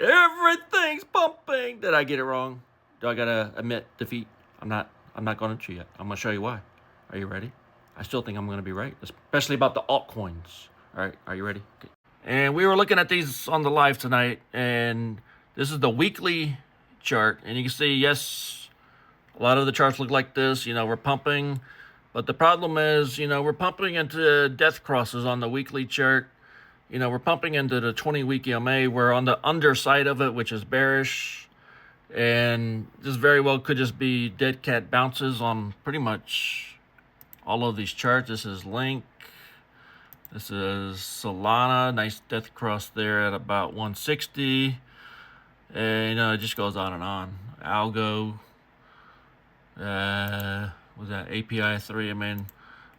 Everything's pumping. Did I get it wrong? Do I gotta admit defeat? I'm not gonna cheat yet. I'm gonna show you why. Are you ready? I still think I'm gonna be right, especially about the altcoins. All right, are you ready? Okay. And we were looking at these on the live tonight, and this is the weekly chart, and you can see, yes, a lot of the charts look like this. We're pumping, but the problem is, we're pumping into death crosses on the weekly chart. We're pumping into the 20-week EMA. We're on the underside of it, which is bearish. And this very well could just be dead cat bounces on pretty much all of these charts. This is Link. This is Solana. Nice death cross there at about 160. And, it just goes on and on. Algo. Was that API 3? I mean,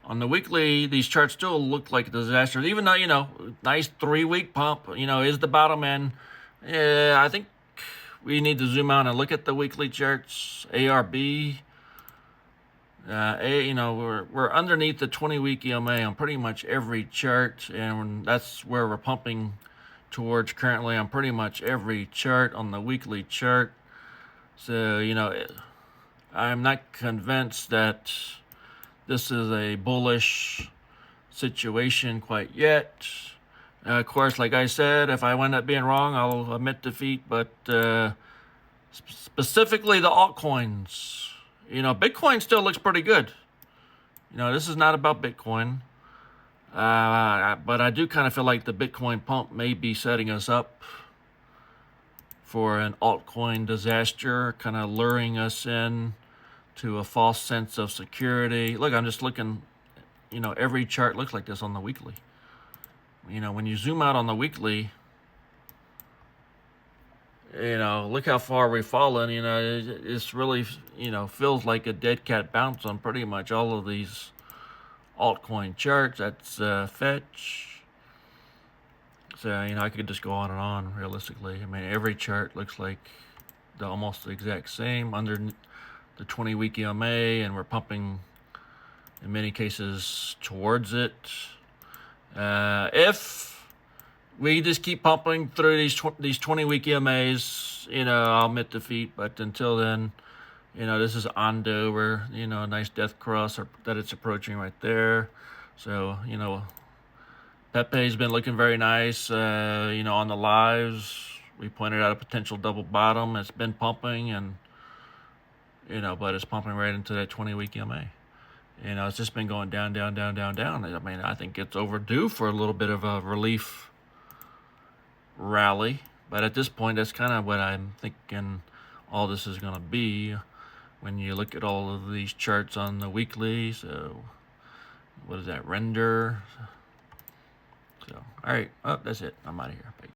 on the weekly, these charts still look like disasters, even though, nice 3-week pump, is the bottom end. Yeah, I think we need to zoom out and look at the weekly charts. ARB, we're underneath the 20-week EMA on pretty much every chart, and that's where we're pumping towards currently on pretty much every chart on the weekly chart. So, I'm not convinced that this is a bullish situation quite yet. Of course, like I said, if I wind up being wrong, I'll admit defeat. But specifically the altcoins, Bitcoin still looks pretty good. This is not about Bitcoin. But I do kind of feel like the Bitcoin pump may be setting us up for an altcoin disaster, kind of luring us in to a false sense of security. Look, I'm just looking, every chart looks like this on the weekly. When you zoom out on the weekly, look how far we've fallen. It's really, feels like a dead cat bounce on pretty much all of these altcoin charts. That's Fetch. So, I could just go on and on realistically. I mean, every chart looks like almost the exact same under the 20-week EMA, and we're pumping in many cases towards it. If we just keep pumping through these 20-week EMAs, I'll admit defeat. But until then, this is Ondo, where a nice death cross that it's approaching right there. So Pepe's been looking very nice. On the lives, we pointed out a potential double bottom. It's been pumping, and but it's pumping right into that 20-week EMA. It's just been going down, down, down, down, down. I mean, I think it's overdue for a little bit of a relief rally. But at this point, that's kind of what I'm thinking all this is going to be when you look at all of these charts on the weekly. So, what is that? Render. So, all right. Oh, that's it. I'm out of here. Bye.